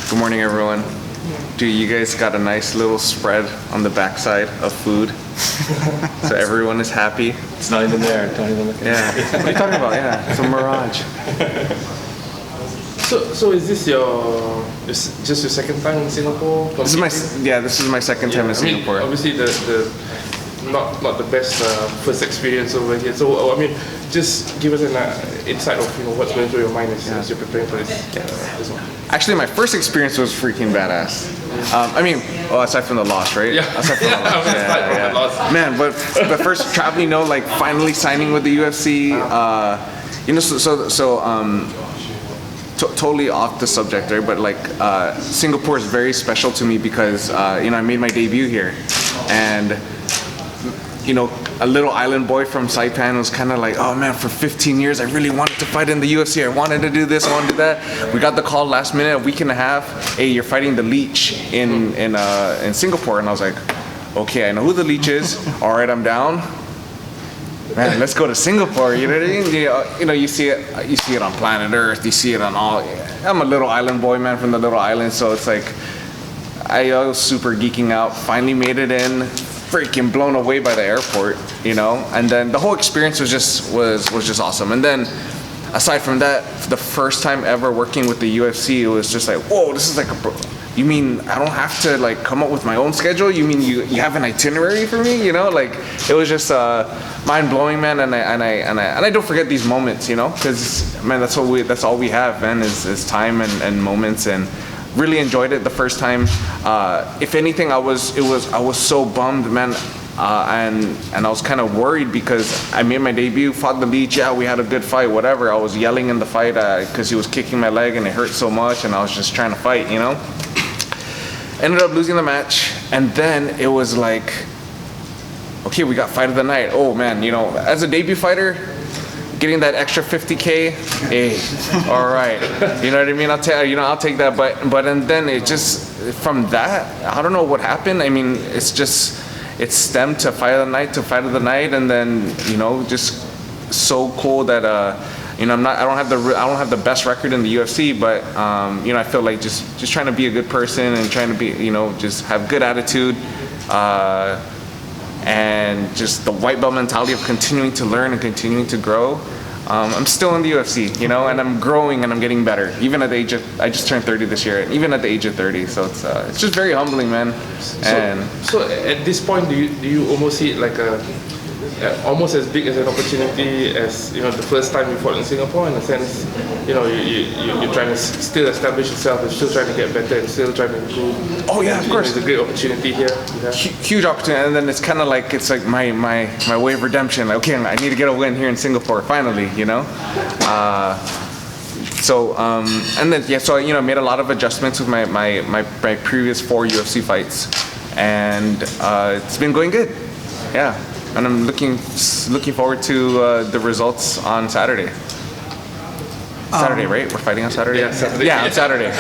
Good morning, everyone. Dude, you guys got a nice little spread on the backside of food. So everyone is happy. It's not even there. Don't even look at Yeah. What are you talking about? Yeah, it's a mirage. So is this just your second time in Singapore? This is my second time in Singapore. Obviously, the not the best first experience over here. So I mean, just give us an insight of what's going through your mind as you're preparing for this one. Actually, my first experience was freaking badass. Aside from the loss, right? Yeah. Aside from the loss. Aside from the loss. Man, but the first travel, like finally signing with the UFC, totally off the subject, right? But like, Singapore is very special to me because, I made my debut here. And, a little island boy from Saipan was kind of like, oh man, for 15 years, I really wanted to fight in the UFC. I wanted to do this, I wanted to do that. We got the call last minute, a week and a half. Hey, you're fighting the Leech in Singapore. And I was like, okay, I know who the Leech is. All right, I'm down. Man, let's go to Singapore. You know what I mean? You see it on planet Earth. You see it on all. I'm a little island boy, man, from the little island. So it's like, I was super geeking out. Finally made it in. Freaking blown away by the airport, And then the whole experience was just awesome. And then, aside from that, the first time ever working with the UFC, it was just like, whoa, this is like you mean I don't have to like come up with my own schedule? You mean you have an itinerary for me? Like it was just mind blowing, man. And I don't forget these moments, because man, that's all we have, man, is time and moments. And really enjoyed it the first time. If anything, I was so bummed, man. And I was kind of worried because I made my debut, fought the Leech. Yeah, we had a good fight, whatever. I was yelling in the fight because he was kicking my leg and it hurt so much, and I was just trying to fight, Ended up losing the match, and then it was like, okay, we got fight of the night. Oh man, as a debut fighter, getting that extra 50K, hey, all right, you know what I mean? I'll take that. But and then it just from that, I don't know what happened. I mean, it stemmed to fight of the night, and then just so cool that I don't have the best record in the UFC, but I feel like just trying to be a good person and trying to be just have good attitude. And just the white belt mentality of continuing to learn and continuing to grow. I'm still in the UFC, and I'm growing and I'm getting better. Even at the age of, I just turned 30 this year, and even at the age of 30. So it's just very humbling, man. So at this point, do you almost see it like almost as big as an opportunity as the first time you fought in Singapore, in a sense, you're trying to still establish yourself and still trying to get better and still trying to improve. Oh yeah, of course. It's a great opportunity here. Huge opportunity, and then it's kind of like my way of redemption. Like, okay, I need to get a win here in Singapore finally, So I made a lot of adjustments with my previous 4 UFC fights, and it's been going good. Yeah. And I'm looking forward to the results on Saturday. Saturday, right? We're fighting on Saturday? Yeah, Saturday. Yeah, on Saturday.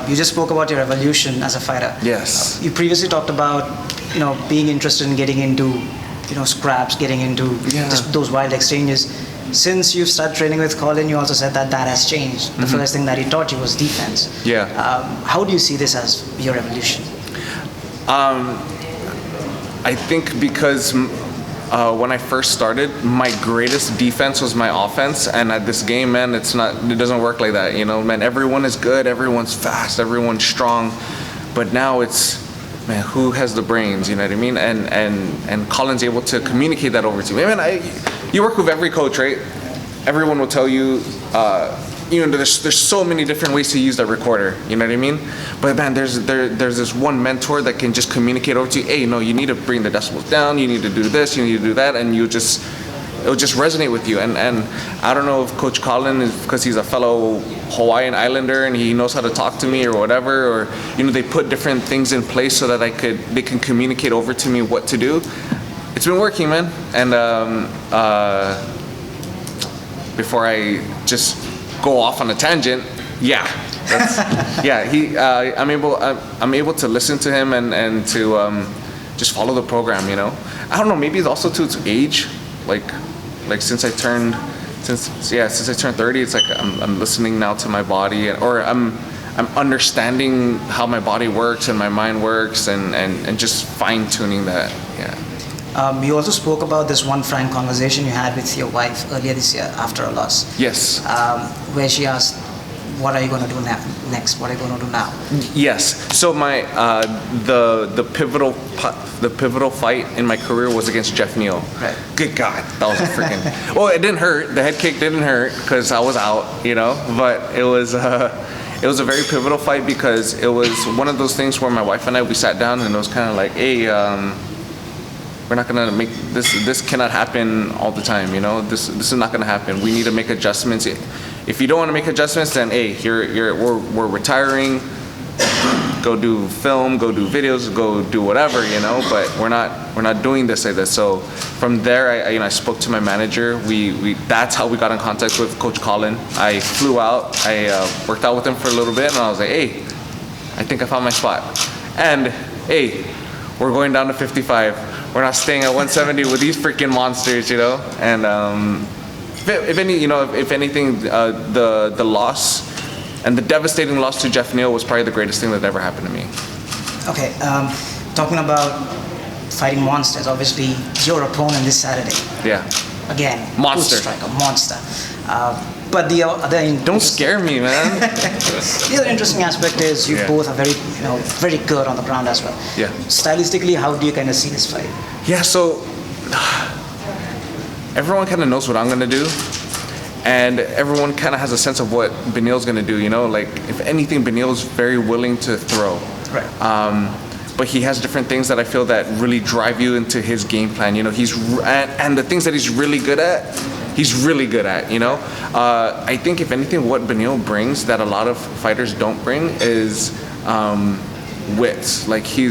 You just spoke about your evolution as a fighter. Yes. You previously talked about, being interested in getting into, scraps, getting into just those wild exchanges. Since you've started training with Colin, you also said that has changed. The first thing that he taught you was defense. Yeah. How do you see this as your evolution? I think because when I first started, my greatest defense was my offense, and at this game, man, it doesn't work like that. Man, everyone is good, everyone's fast, everyone's strong, but now it's, man, who has the brains? You know what I mean? And Colin's able to communicate that over to me. Man, you work with every coach, right? Everyone will tell you. There's so many different ways to use that recorder, you know what I mean? But man, there's this one mentor that can just communicate over to you, hey, no, you need to bring the decibels down, you need to do this, you need to do that, and it'll just resonate with you. And I don't know if Coach Colin is because he's a fellow Hawaiian Islander and he knows how to talk to me or whatever, or they put different things in place so that they can communicate over to me what to do. It's been working, man. And before I just go off on a tangent, I'm able to listen to him and to just follow the program. I don't know, maybe it's also to age, like since I turned since I turned 30, it's like I'm listening now to my body, or I'm understanding how my body works and my mind works, and just fine tuning that. Yeah. You also spoke about this one frank conversation you had with your wife earlier this year after a loss. Yes. Where she asked, "What are you going to do next? What are you going to do now?" Yes. So my the pivotal fight in my career was against Jeff Neal. Right. Good God, that was a freaking. Well, it didn't hurt. The head kick didn't hurt because I was out, But it was a very pivotal fight because it was one of those things where my wife and we sat down and it was kind of like, hey, we're not gonna make this. This cannot happen all the time, This is not gonna happen. We need to make adjustments. If you don't want to make adjustments, then hey, we're retiring. Go do film, go do videos, go do whatever, But we're not doing this like this. So from there, I spoke to my manager. That's how we got in contact with Coach Colin. I flew out. I worked out with him for a little bit, and I was like, hey, I think I found my spot. And hey, we're going down to 55. We're not staying at 170 with these freaking monsters, And if anything, the loss and the devastating loss to Jeff Neal was probably the greatest thing that ever happened to me. Okay, talking about fighting monsters, obviously your opponent this Saturday. Yeah. Again, Monster. good striker, monster. But the other Don't scare me, man. The other interesting aspect is you both are very good on the ground as well. Yeah. Stylistically, how do you kind of see this fight? Yeah, so everyone kind of knows what I'm going to do. And everyone kind of has a sense of what Beneil's going to do, Like, if anything, Beneil's very willing to throw. Right. But he has different things that I feel that really drive you into his game plan. And the things that he's really good at, I think if anything, what Beneil brings that a lot of fighters don't bring is wits. Like he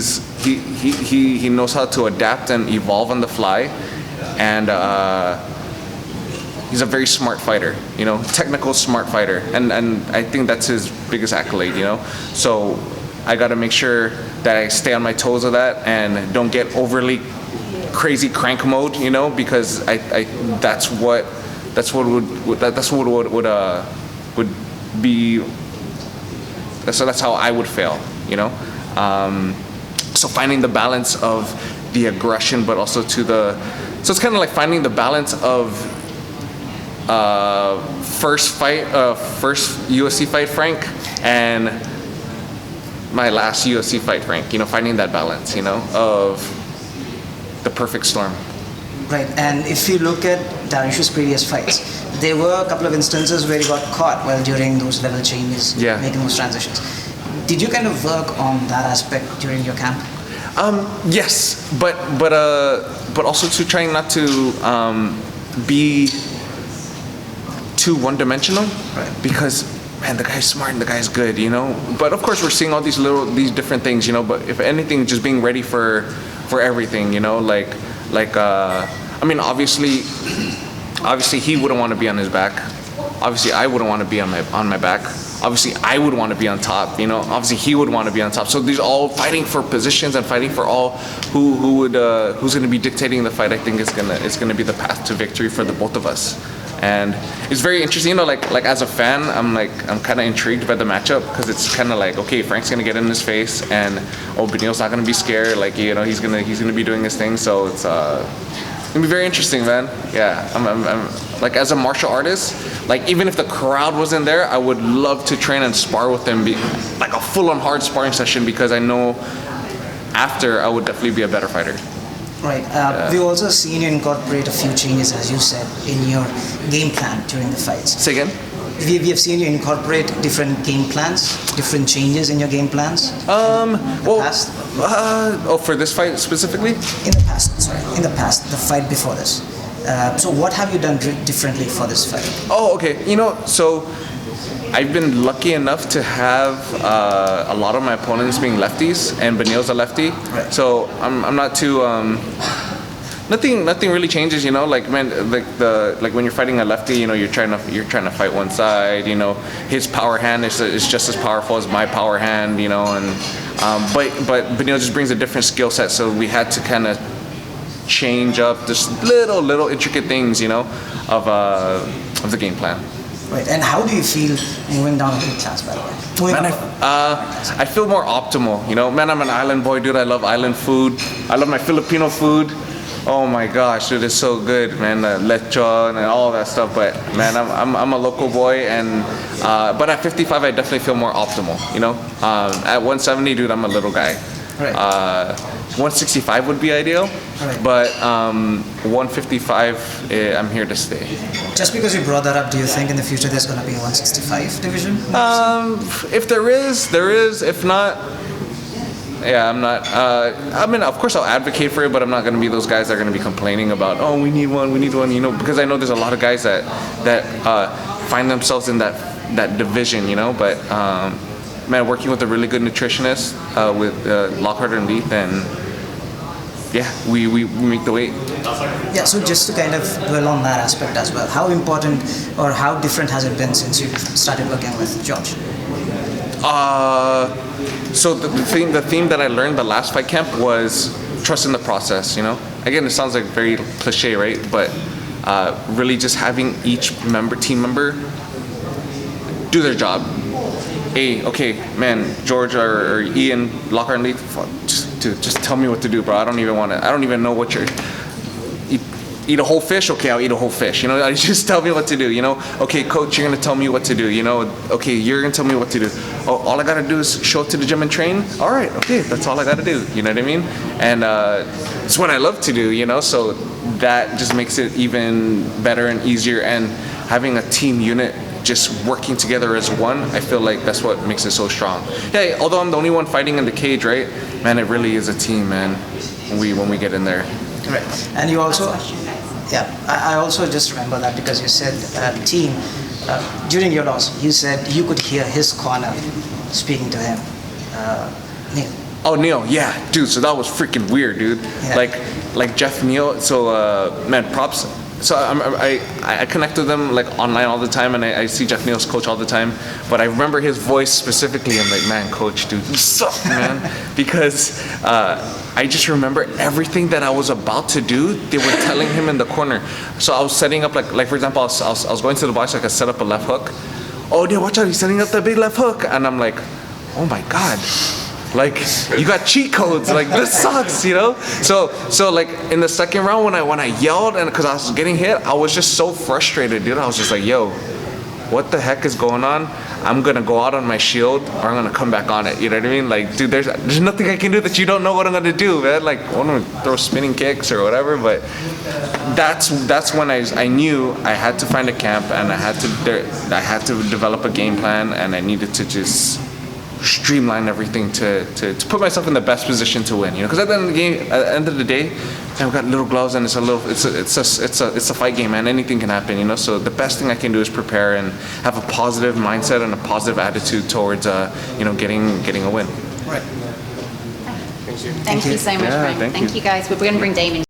knows how to adapt and evolve on the fly, and he's a very smart fighter. Technical smart fighter, and I think that's his biggest accolade. So I got to make sure that I stay on my toes of that and don't get overly crazy crank mode, because that's what would be. So that's how I would fail, So finding the balance of the aggression, but also so it's kind of like finding the balance of first UFC fight, Frank, and my last UFC fight, Frank. Finding that balance, of the perfect storm. Right, and if you look at Dariush's previous fights, there were a couple of instances where he got caught while during those level changes, making those transitions. Did you kind of work on that aspect during your camp? Yes, but also to trying not to be too one-dimensional, right? Because man, the guy's smart and the guy's good, But of course, we're seeing all these different things, But if anything, just being ready for everything, I mean, obviously he wouldn't want to be on his back. Obviously, I wouldn't want to be on my back. Obviously, I would want to be on top. Obviously he would want to be on top. So these all fighting for positions and fighting for all who's going to be dictating the fight. I think is gonna be the path to victory for the both of us. And it's very interesting, like as a fan, I'm kind of intrigued by the matchup because it's kind of like, okay, Frank's gonna get in his face, and Beneil's not gonna be scared, he's gonna be doing his thing. So it's gonna be very interesting, man. Yeah, I'm like, as a martial artist, like even if the crowd wasn't there, I would love to train and spar with them, like a full-on hard sparring session, because I know after I would definitely be a better fighter. Right. We've also seen you incorporate a few changes, as you said, in your game plan during the fights. Say again? We have seen you incorporate different game plans, different changes in your game plans. Past? For this fight specifically? In the past, the fight before this. So what have you done differently for this fight? Oh, okay. So I've been lucky enough to have a lot of my opponents being lefties, and Beneil's a lefty. Right. So I'm not too. Nothing really changes, Like when you're fighting a lefty, you're trying to fight one side. His power hand is just as powerful as my power hand. And but Beneil just brings a different skill set, so we had to kind of change up just little intricate things, of of the game plan. Right. And how do you feel moving down a weight class, by the way? Moving Man, up. I feel more optimal. You know, man, I'm an island boy, dude. I love island food. I love my Filipino food. Oh my gosh, dude, it's so good, man. Lechon and all that stuff. But man, I'm a local boy, and but at 55, I definitely feel more optimal. You know, at 170, dude, I'm a little guy. Right. 165 would be ideal, Right. but 155, I'm here to stay. Just because you brought that up, do you think in the future there's going to be a 165 division? If there is, there is. If not, yeah, I'm not. I mean, of course, I'll advocate for it, but I'm not going to be those guys that are going to be complaining about, oh, we need one, you know, because I know there's a lot of guys that find themselves in that division, you know. But man, working with a really good nutritionist with Lockhart and Leith, and yeah, we make the weight. Yeah, so just to kind of dwell on that aspect as well, how important or how different has it been since you started working with George? So the theme that I learned the last fight camp was trust in the process, you know? Again, it sounds like very cliche, right? But really just having each team member do their job. Okay, man, George or Ian, Lockhart and Leith, just tell me what to do, bro. I don't even know what you're... Eat a whole fish? Okay, I'll eat a whole fish. You know, just tell me what to do, you know? Okay, coach, you're gonna tell me what to do, you know? Okay, you're gonna tell me what to do. Oh, all I gotta do is show up to the gym and train? All right, okay, that's all I gotta do, you know what I mean? And it's what I love to do, you know? So that just makes it even better and easier, and having a team unit just working together as one, I feel like that's what makes it so strong. Yeah, although I'm the only one fighting in the cage, right? Man, it really is a team, man, when we get in there. Right. And you also, yeah, I also just remember that because you said team, during your loss, you said you could hear his corner speaking to him, Neil. Oh, Neil, yeah, dude, so that was freaking weird, dude. Yeah. Like Jeff Neil, so man, props. So I connect with them like online all the time, and I see Jeff Neal's coach all the time. But I remember his voice specifically. I'm like, man, coach, dude, you suck, man. Because I just remember everything that I was about to do, they were telling him in the corner. So I was setting up like for example, I was going to the box, like I set up a left hook. Oh, dude, watch out, he's setting up that big left hook. And I'm like, oh my God. Like, you got cheat codes. Like, this sucks, you know. So like in the second round when I yelled, and because I was getting hit, I was just so frustrated, dude. I was just like, yo, what the heck is going on? I'm gonna go out on my shield, or I'm gonna come back on it. You know what I mean? Like, dude, there's nothing I can do that you don't know what I'm gonna do, man. Like, I want to throw spinning kicks or whatever. But that's when I knew I had to find a camp, and I had to develop a game plan, and I needed to just streamline everything to put myself in the best position to win, you know, because at the end of the day, man, we got little gloves, and it's a fight game, man. Anything can happen, you know. So the best thing I can do is prepare and have a positive mindset and a positive attitude towards you know, getting a win. Right. Thank you so much, Yeah, Frank. thank Thank you. you guys. We're going to bring Damon.